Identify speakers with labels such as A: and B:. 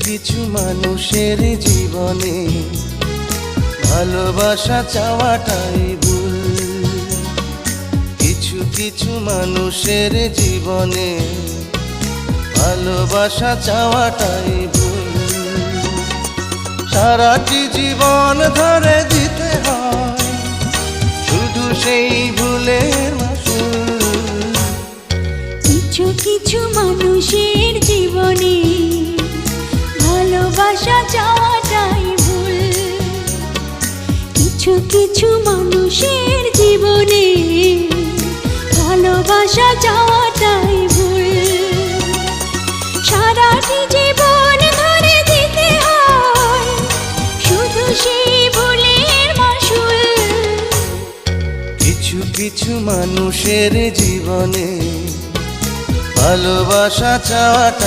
A: কিছু মানুষের জীবনে ভালোবাসা চাওয়াটাই ভুল। কিছু কিছু মানুষের জীবনে ভালোবাসা চাওয়াটাই ভুল। সারাটি জীবন ধরে দিতে হয় শুধু সেই ভুলের মাসুল।
B: কিছু কিছু মানুষের জীবনে ভালোবাসা চাওয়াটাই ভুল। কিছু কিছু মানুষের জীবনে ভালোবাসা চাওয়াটাই ভুল। সারাটি জীবন ধরে দিতে হয় শুধু সেই ভুলের মাসুল।
A: কিছু কিছু মানুষের জীবনে ভালোবাসা চাওয়াটা